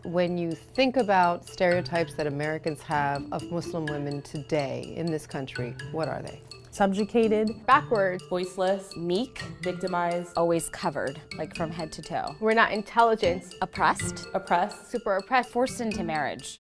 When you think about stereotypes that Americans have of Muslim women today in this country, what are they? Subjugated, backwards, voiceless, meek, victimized, always covered, like from head to toe. we're not intelligent, Oppressed, oppressed, super oppressed, forced into marriage.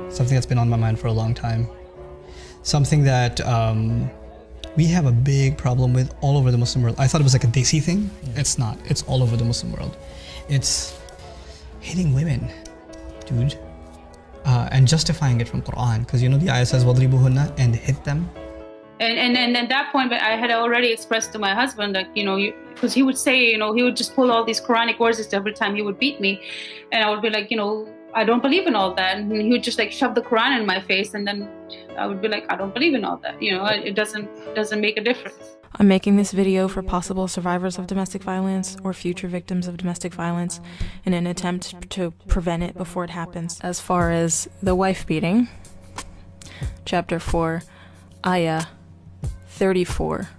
Something that's been on my mind for a long time. Something that we have a big problem with all over the Muslim world. I thought it was like a Desi thing. It's not. It's all over the Muslim world. It's hitting women, dude. And justifying it from Quran. Because you know the ayah says, وَضْرِبُهُنَّ, and hit them. And at that point, I had already expressed to my husband, like, because he would say, he would just pull all these Quranic verses every time he would beat me. And I would be like, I don't believe in all that. And he would just like shove the Quran in my face. And then I would be like, I don't believe in all that. It doesn't make a difference. I'm making this video for possible survivors of domestic violence or future victims of domestic violence in an attempt to prevent it before it happens. As far as the wife beating, chapter 4, ayah 34.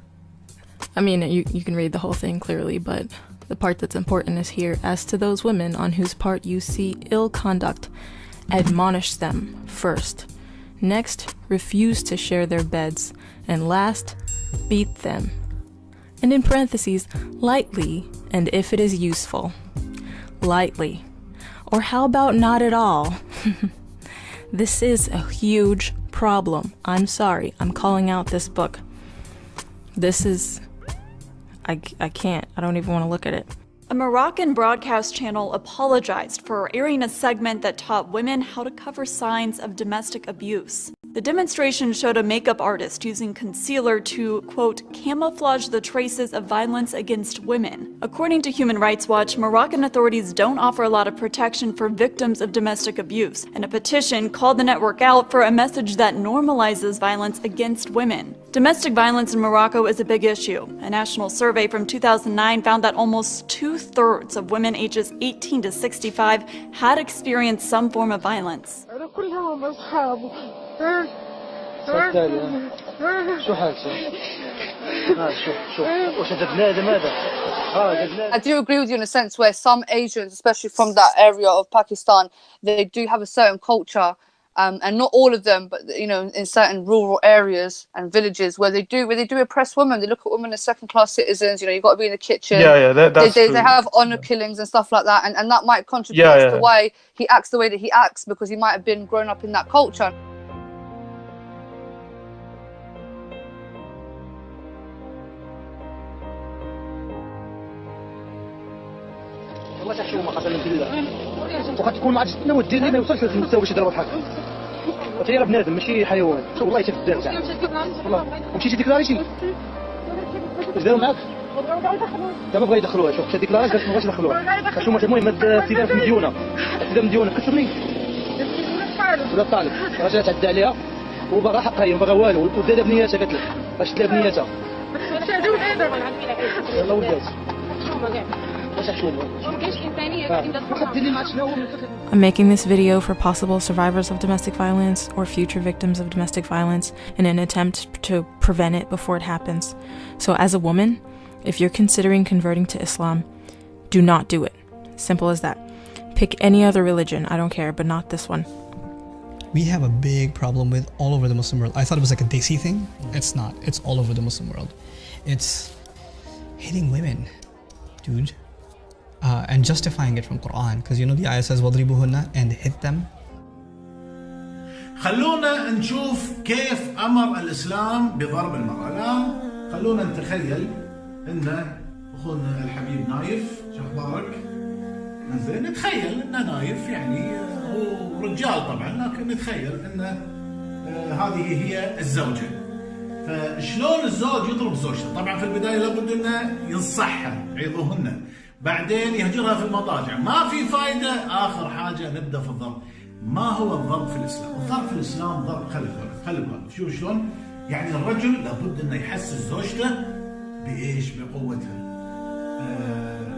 I mean, you can read the whole thing clearly, but the part that's important is here. As to those women on whose part you see ill conduct, admonish them first. Next, refuse to share their beds. And last, beat them. And in parentheses, lightly, and if it is useful. Lightly. Or how about not at all? This is a huge problem. I'm sorry, I'm calling out this book. This is... I can't. I don't even want to look at it. A Moroccan broadcast channel apologized for airing a segment that taught women how to cover signs of domestic abuse. The demonstration showed a makeup artist using concealer to, quote, camouflage the traces of violence against women. According to Human Rights Watch, Moroccan authorities don't offer a lot of protection for victims of domestic abuse, and a petition called the network out for a message that normalizes violence against women. Domestic violence in Morocco is a big issue. A national survey from 2009 found that almost 2/3 of women ages 18 to 65 had experienced some form of violence. I do agree with you in a sense where some Asians, especially from that area of Pakistan, they do have a certain culture, and not all of them, but in certain rural areas and villages where they do oppress women. They look at women as second-class citizens. You've got to be in the kitchen. That's they true. have honor killings and stuff like that, and that might contribute to why he acts the way that he acts, because he might have been grown up in that culture. وقد تكون ما عادش ودي ما يوصلش للمستوى باش يضرب بحال وتي راه بنادم ماشي حيوان شوف والله حتى الدار تاعك والله ومشيتي ديكلاريتي واش داروا معاك دابا بغا يدخلوها شوف حتى ديكلاريت باش ما بغاش يدخلوها شوف المهم السيده مديونه السيده مديونه كتشوفني ولا طالب راه تعدى عليها وباغا حقها هي باغا والو ودابا بنياتها قالت لك باش تلا بنياتها يلا ولات I'm making this video for possible survivors of domestic violence or future victims of domestic violence in an attempt to prevent it before it happens. So as a woman, if you're considering converting to Islam, do not do it. Simple as that. Pick any other religion, I don't care, but not this one. We have a big problem with all over the Muslim world. I thought it was like a Desi thing. It's not. It's all over the Muslim world. It's hitting women, dude. And justifying it from Quran, because the ayah says وَضْرِبُهُنَّ, and hit them. خلونا نشوف كيف أمر الإسلام بضرب المرأة. الآن خلونا نتخيل إن أخونا الحبيب نايف، شو أخبارك؟ زين نتخيل إنه نايف، يعني هو رجال طبعا، لكن نتخيل إن هذه هي الزوجة. فشلون الزوج يضرب زوجته؟ طبعا في البداية لابد إنه ينصحها، عظوهن. بعدين يهجرها في المضاجع، ما في فايدة. آخر حاجة نبدأ في الضرب. ما هو الضرب في الإسلام؟ الضرب في الإسلام ضرب، خلي بالك شوف شلون يعني الرجل لابد انه يحسس زوجته بايش؟ بقوتها.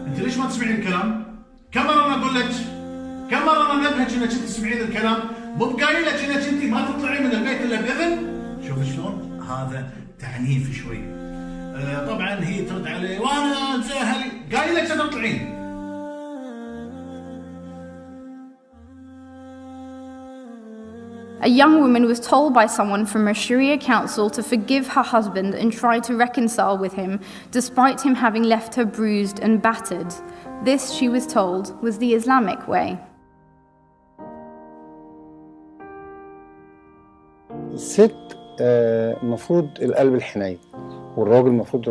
انت ليش ما تسمعين الكلام؟ كم مره انا اقول لك؟ كم مره انا انبهك انك انت تسمعين الكلام؟ مو بقايل لك انك انت ما تطلعين من البيت الا باذن؟ شوف شلون؟ هذا تعنيف شوي. طبعا هي ترد عليه وانا اهلي قايل لك ستطلعين. A young woman was told by someone from a Sharia council to forgive her husband and try to reconcile with him, despite him having left her bruised and battered. This, she was told, was the Islamic way. الست المفروض القلب الحنين، والراجل المفروض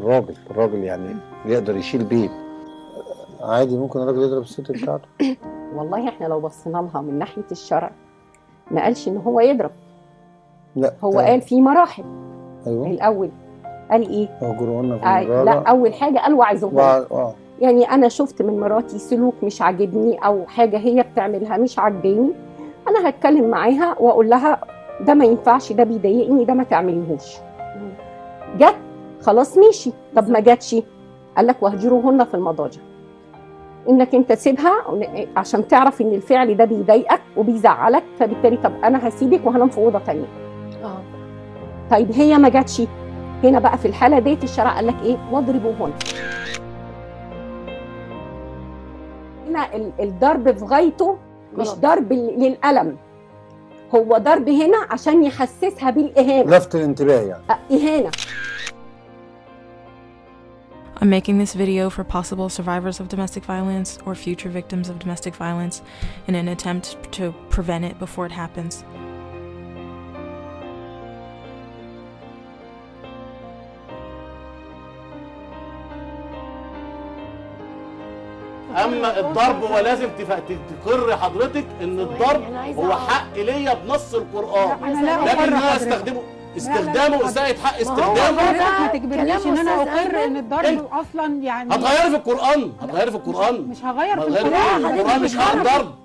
الراجل يعني يقدر يشيل بيت. عادي ممكن الراجل يضرب الست بتاعته. والله احنا لو بصينا لها من ناحية الشرع ما قالش ان هو يضرب. لا هو قال في مراحل. ايوه الاول قال ايه؟ اهجروهن في لا اول حاجه قال وعظوهن. يعني انا شفت من مراتي سلوك مش عاجبني او حاجه هي بتعملها مش عاجباني، انا هتكلم معاها واقول لها ده ما ينفعش، ده بيضايقني، ده ما تعمليهوش. جت خلاص ماشي. طب ما جاتش قال لك واهجروهن في المضاجع، انك انت تسيبها عشان تعرف ان الفعل ده بيضايقك وبيزعلك، فبالتالي طب انا هسيبك وهنام في اوضه ثانيه. طيب هي ما جاتش، هنا بقى في الحاله ديت الشرع قال لك ايه؟ واضربوهن. هنا الضرب في غايته مش ضرب للالم، هو ضرب هنا عشان يحسسها بالاهانه، لفت الانتباه يعني اهانه. I'm making this video for possible survivors of domestic violence or future victims of domestic violence in an attempt to prevent it before it happens. اما الضرب هو لازم تقر حضرتك ان الضرب هو حق ليا بنص القران، لكن انا استخدامه ازاي حق استخدامه. ما تجبرنيش ان انا اقر ان الضرب اصلا يعني هتغيري في القران، مش هغير في القران، مش الضرب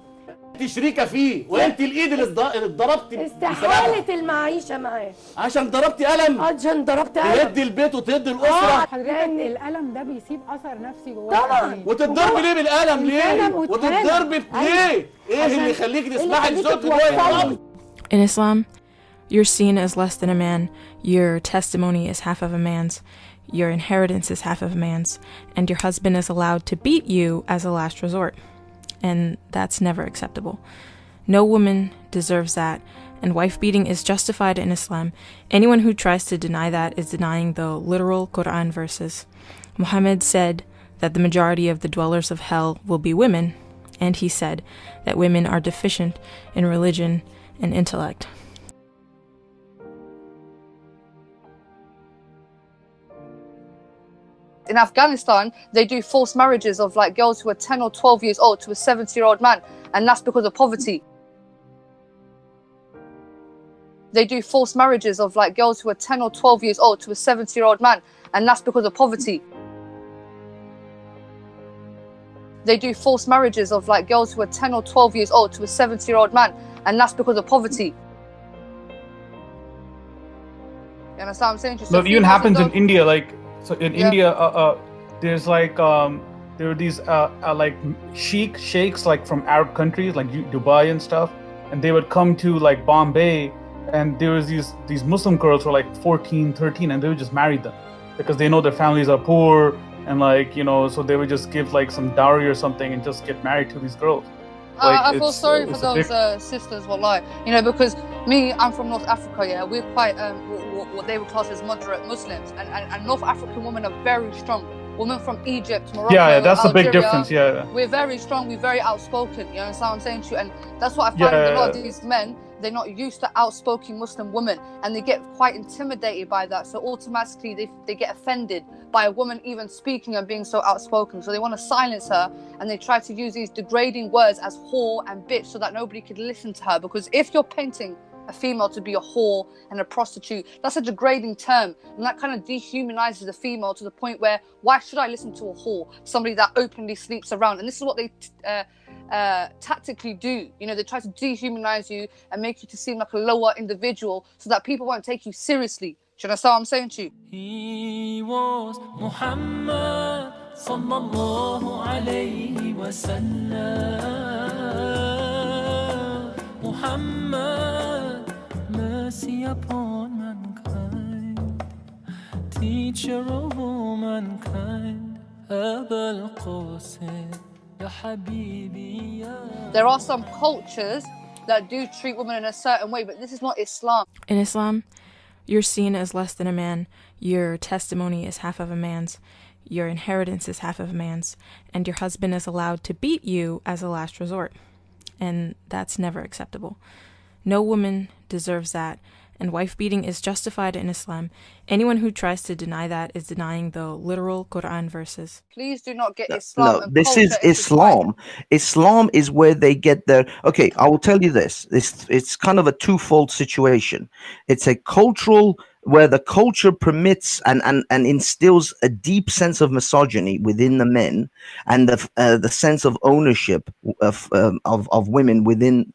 انت شريكه فيه، وانت الايد اللي ضربتي استحالة المعيشة معاه عشان ضربتي قلم، عشان ضربت قلم تهدي البيت وتهدي الاسره. حضرتك القلم ده بيسيب اثر نفسي جواك طبعا. وتتضربي ليه بالقلم ليه؟ وتتضربي ليه؟ ايه اللي يخليكي تسمحي لزوجك وهو يضربك؟ In Islam, you're seen as less than a man, your testimony is half of a man's, your inheritance is half of a man's, and your husband is allowed to beat you as a last resort. And that's never acceptable. No woman deserves that, and wife beating is justified in Islam. Anyone who tries to deny that is denying the literal Quran verses. Muhammad said that the majority of the dwellers of hell will be women, and he said that women are deficient in religion and intellect. In Afghanistan, they do forced marriages of like girls who are 10 or 12 years old to a 70-year-old man, and that's because of poverty. They do forced marriages of like girls who are 10 or 12 years old to a 70-year-old man, and that's because of poverty. They do forced marriages of like girls who are 10 or 12 years old to a 70-year-old man, and that's because of poverty. You understand what I'm saying? But it even happens in India, like, so in India, there's like, there are these like sheikhs like from Arab countries, like Dubai and stuff, and they would come to like Bombay, and there was these Muslim girls who were like 14, 13, and they would just marry them because they know their families are poor, and like, you know, so they would just give like some dowry or something and just get married to these girls. Like, I feel sorry for those sisters, wallahi. You know, because I'm from North Africa, yeah, we're quite what they would class as moderate Muslims, and North African women are very strong. Women from Egypt, Morocco, yeah, that's Algeria, a big difference, yeah. We're very strong, we're very outspoken, you understand what I'm saying to you? And that's what I find with a lot of these men, they're not used to outspoken Muslim women, and they get quite intimidated by that, so automatically they get offended by a woman even speaking and being so outspoken, so they want to silence her, and they try to use these degrading words as whore and bitch so that nobody could listen to her, because if you're painting a female to be a whore and a prostitute, that's a degrading term, and that kind of dehumanizes the female to the point where, why should I listen to a whore, somebody that openly sleeps around? And this is what they tactically do, you know, they try to dehumanize you and make you to seem like a lower individual so that people won't take you seriously. you understand what I'm saying to you? He was Muhammad sallallahu alayhi wa sallam. Muhammad, mercy upon mankind, teacher of all mankind, Abul Qasim, ya Habibi, ya. There are some cultures that do treat women in a certain way, but this is not Islam. In Islam, you're seen as less than a man, your testimony is half of a man's, your inheritance is half of a man's, and your husband is allowed to beat you as a last resort. And that's never acceptable. No woman deserves that, and wife beating is justified in Islam. Anyone who tries to deny that is denying the literal Quran verses. Please do not get Islam. No, this is Islam. Islam is where they get their. Okay, I will tell you this. It's kind of a twofold situation. It's a cultural where the culture permits and instills a deep sense of misogyny within the men, and the sense of ownership of women within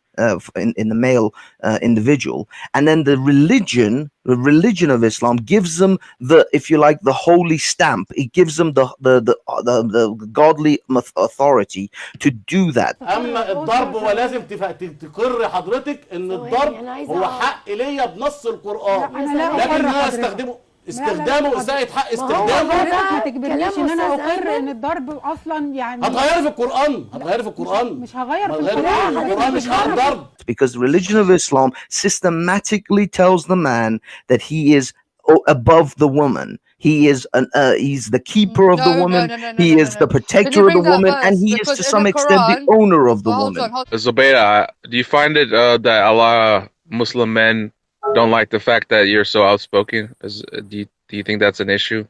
in the male individual, and then the religion of Islam gives them the, if you like, the holy stamp. It gives them the godly authority to do that. اما الضرب ولازم تقر حضرتك ان الضرب هو حق ليا بنص القرآن، لكن انا استخدامه ازاي حق استخدامه. ما تجبرنيش ان انا اقر ان الضرب اصلا يعني هتغيري في القرآن مش هغير في القرآن مش حق الضرب. Because the religion of Islam systematically tells the man that he is above the woman. He's the keeper of the woman. He is the protector of the woman, and he is to some extent the owner of the woman. Zubaydah, do you find it that a lot of Muslim men don't like the fact that you're so outspoken? Do you think that's an issue?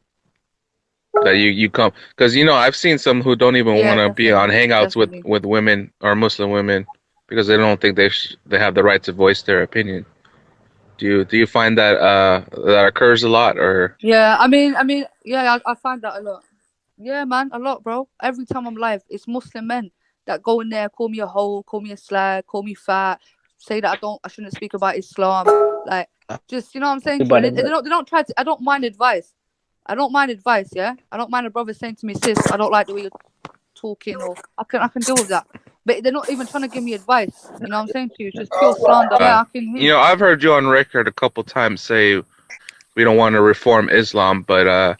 That you come, because I've seen some who don't even want to be on hangouts with women or Muslim women because they don't think they have the right to voice their opinion. Do you find that that occurs a lot, or? Yeah, I mean, yeah, I find that a lot. Yeah, man, a lot, bro. Every time I'm live, it's Muslim men that go in there, call me a hoe, call me a slag, call me fat, say that I shouldn't speak about Islam, like, just, you know what I'm saying? They don't try to. I don't mind advice. Yeah. I don't mind a brother saying to me, sis, I don't like the way you're talking, or I can deal with that. But they're not even trying to give me advice. You know what I'm saying to you? It's just pure slander. Yeah, I can hear. I've heard you on record a couple times say we don't want to reform Islam, but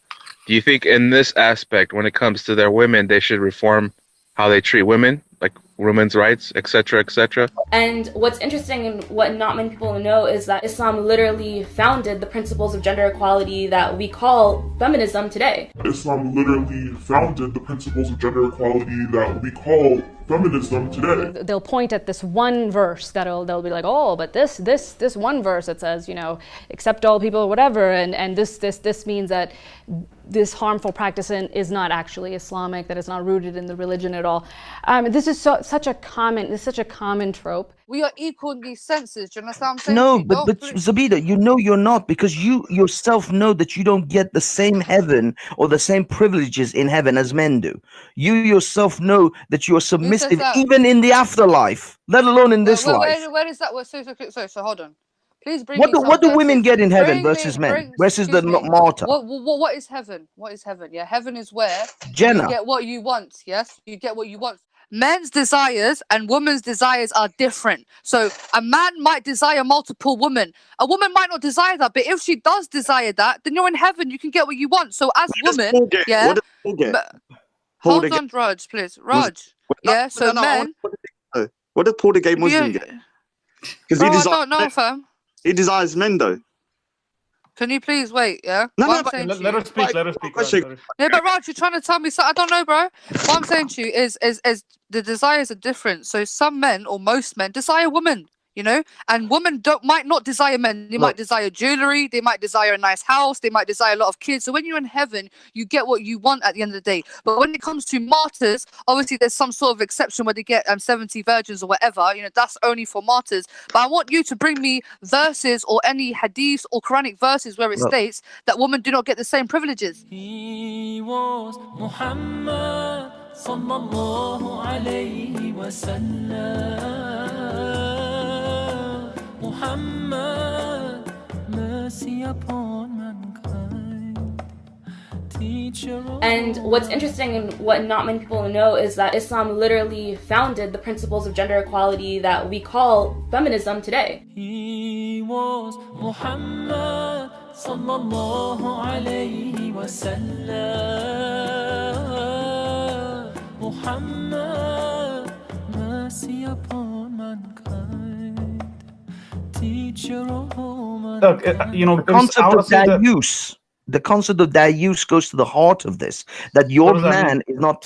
do you think in this aspect, when it comes to their women, they should reform how they treat women, like women's rights, etc., etc.? And what's interesting and what not many people know is that Islam literally founded the principles of gender equality that we call feminism today. Islam literally founded the principles of gender equality that we call feminism today. They'll point at this one verse they'll be like, oh, but this one verse that says, accept all people or whatever, and this means that this harmful practice is not actually Islamic, that it's not rooted in the religion at all. This is such a common trope. We are equal in these senses. Do you understand what I'm saying? No, but Zubaydah, you're not, because you yourself know that you don't get the same heaven or the same privileges in heaven as men do. You yourself know that you are submissive even in the afterlife, let alone in this life. Where is that? So hold on. Please bring what do women get in heaven versus men, versus the martyr? What is heaven? What is heaven? Yeah, heaven is where Jenna. You get what you want. Yes, you get what you want. Men's desires and women's desires are different. So a man might desire multiple women. A woman might not desire that, but if she does desire that, then you're in heaven. You can get what you want. So as women, yeah. Hold on, Raj, please. Raj. Yeah. So men. What did Paul the Gay Muslim get? Because I don't know, fam. He desires men, though. Can you please wait, yeah? Let her speak. Yeah, but Raj, you're trying to tell me something. I don't know, bro. What I'm saying to you is the desires are different. So some men, or most men, desire women, and women might not desire men. They might desire jewelry, they might desire a nice house, they might desire a lot of kids. So when you're in heaven, you get what you want at the end of the day. But when it comes to martyrs, obviously there's some sort of exception where they get 70 virgins or whatever. That's only for martyrs. But I want you to bring me verses or any hadiths or Quranic verses where it states that women do not get the same privileges. He was Muhammad sallallahu alayhi wa sallam. Muhammad, mercy upon And what's interesting and what not many people know is that Islam literally founded the principles of gender equality that we call feminism today. He was Muhammad sallallahu alayhi wa sallam. Muhammad, mercy upon mankind, teacher of all Look, mankind. The concept of dayus. The concept of dayus goes to the heart of this. That your What does that man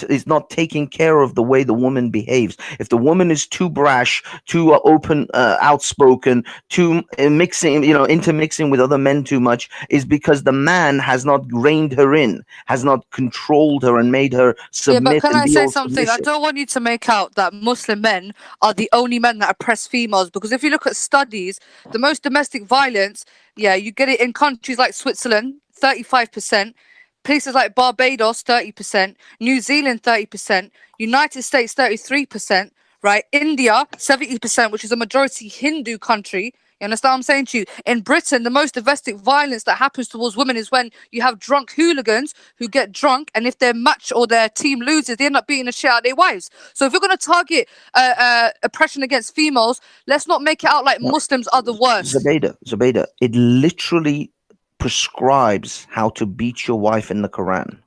is not taking care of the way the woman behaves. If the woman is too brash, too open, outspoken, too intermixing with other men too much, is because the man has not reined her in, has not controlled her and made her submit. Yeah, but can and I be say all something? I submissive. don't want you to make out that Muslim men are the only men that oppress females, because if you look at studies, the most domestic violence, you get it in countries like Switzerland, 35%, places like Barbados, 30%, New Zealand, 30%, United States, 33%, right? India, 70%, which is a majority Hindu country. You understand what I'm saying to you? In Britain, the most domestic violence that happens towards women is when you have drunk hooligans who get drunk, and if their match or their team loses, they end up beating the shit out of their wives. So if you're going to target oppression against females, let's not make it out like Muslims are the worst. Zubaydah, it literally prescribes how to beat your wife in the Quran.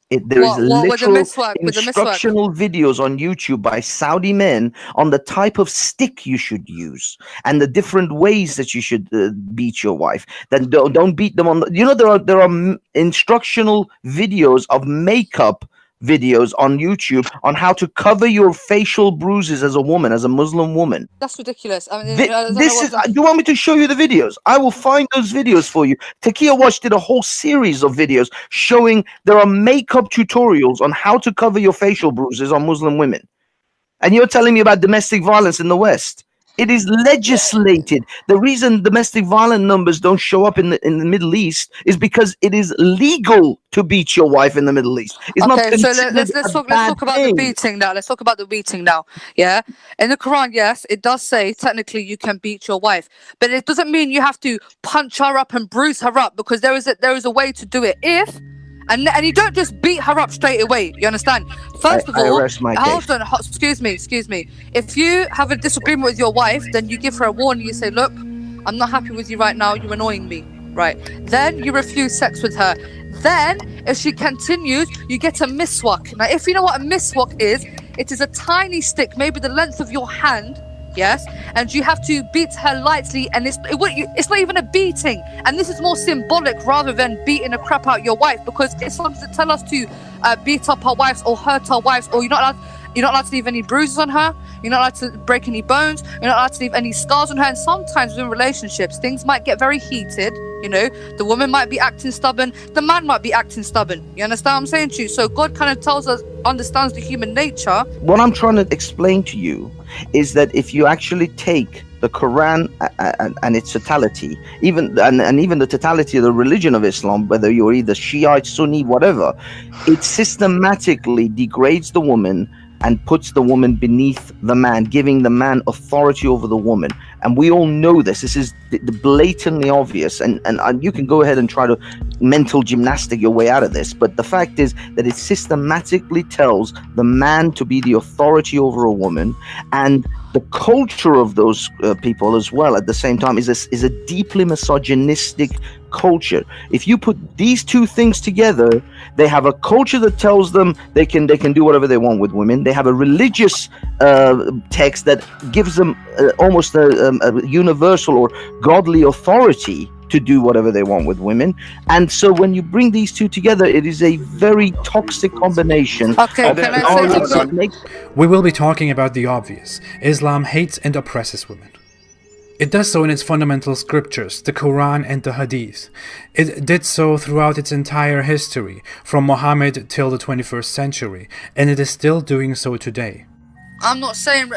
There is literal instructional videos on YouTube by Saudi men on the type of stick you should use and the different ways that you should beat your wife. Then don't beat them on the, there are instructional videos of makeup videos on YouTube on how to cover your facial bruises as a woman, as a Muslim woman. That's ridiculous. I mean, Do you want me to show you the videos? I will find those videos for you. Takia Watch did a whole series of videos showing there are makeup tutorials on how to cover your facial bruises on Muslim women. And you're telling me about domestic violence in the West. It is legislated. The reason domestic violence numbers don't show up in the Middle East is because it is legal to beat your wife in the Middle East. It's okay, not so let's talk about the beating now. Let's talk about the beating now. Yeah, in the Quran, yes, it does say technically you can beat your wife, but it doesn't mean you have to punch her up and bruise her up, because there is a way to do it. And you don't just beat her up straight away. You understand? First of all, hold on. Excuse me. If you have a disagreement with your wife, then you give her a warning. You say, "Look, I'm not happy with you right now. You're annoying me." Right? Then you refuse sex with her. Then, if she continues, you get a miswak. Now, if you know what a miswak is, it is a tiny stick, maybe the length of your hand. Yes, and you have to beat her lightly, and it's not even a beating, and this is more symbolic rather than beating the crap out your wife, because Islam doesn't tell us to beat up our wives or hurt our wives, or you're not allowed to leave any bruises on her, you're not allowed to break any bones, you're not allowed to leave any scars on her. And sometimes in relationships, things might get very heated. You know, the woman might be acting stubborn, the man might be acting stubborn. You understand what I'm saying to you? So God kind of tells us, understands the human nature. What I'm trying to explain to you is that if you actually take the Quran and its totality, even the totality of the religion of Islam, whether you're either Shiite, Sunni, whatever, it systematically degrades the woman and puts the woman beneath the man, giving the man authority over the woman. And we all know this. This is blatantly obvious. And you can go ahead and try to mental gymnastic your way out of this. But the fact is that it systematically tells the man to be the authority over a woman. And the culture of those people as well at the same time is a deeply misogynistic culture. If you put these two things together, they have a culture that tells them they can do whatever they want with women. They have a religious text that gives them almost a universal or godly authority to do whatever they want with women. And so when you bring these two together, it is a very toxic combination. Okay, can I say something? We will be talking about the obvious. Islam hates and oppresses women. It does so in its fundamental scriptures, the Quran and the Hadith. It did so throughout its entire history, from Muhammad till the 21st century, and it is still doing so today. I'm not saying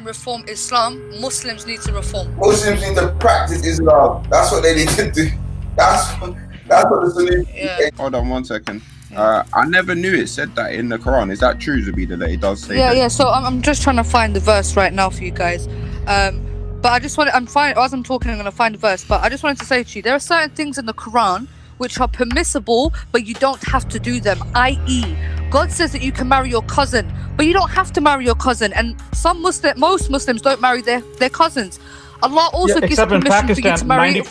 reform Islam. Muslims need to reform. Muslims need to practice Islam. That's what they need to do. That's what the solution is. Hold on 1 second. I never knew it said that in the Quran. Is that true, Zubaydah, that it does say that? Yeah. So I'm just trying to find the verse right now for you guys. But I just want as I'm talking, I'm going to find the verse. But I just wanted to say to you, there are certain things in the Quran which are permissible, but you don't have to do them. I.e., God says that you can marry your cousin, but you don't have to marry your cousin. And most Muslims don't marry their cousins. Allah also gives permission for you to marry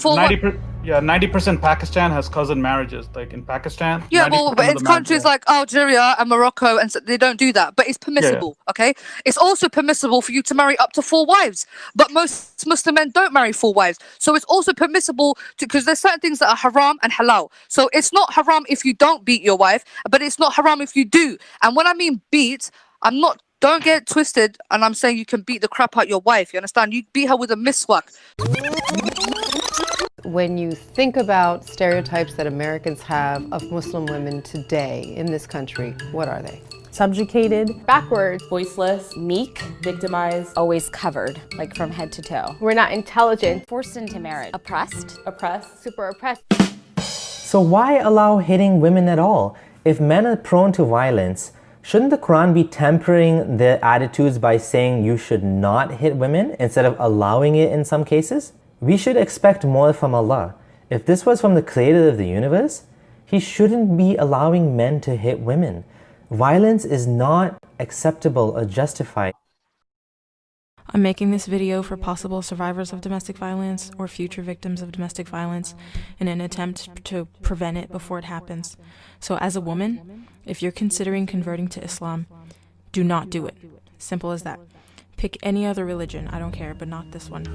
90% Pakistan has cousin marriages. Like in Pakistan. Yeah, well, but in countries like Algeria and Morocco, and so they don't do that. But it's permissible, okay? It's also permissible for you to marry up to 4 wives. But most Muslim men don't marry 4 wives. So it's also permissible because there's certain things that are haram and halal. So it's not haram if you don't beat your wife, but it's not haram if you do. And when I mean beat, don't get it twisted, and I'm saying you can beat the crap out your wife, you understand? You beat her with a miswak. When you think about stereotypes that Americans have of Muslim women today in this country, what are they? Subjugated, backwards, voiceless, meek, victimized, always covered, like from head to toe. We're not intelligent, forced into marriage, oppressed, super oppressed. So why allow hitting women at all? If men are prone to violence, shouldn't the Quran be tempering their attitudes by saying you should not hit women instead of allowing it in some cases? We should expect more from Allah. If this was from the creator of the universe, he shouldn't be allowing men to hit women. Violence is not acceptable or justified. I'm making this video for possible survivors of domestic violence or future victims of domestic violence in an attempt to prevent it before it happens. So as a woman, if you're considering converting to Islam, do not do it. Simple as that. Pick any other religion, I don't care, but not this one.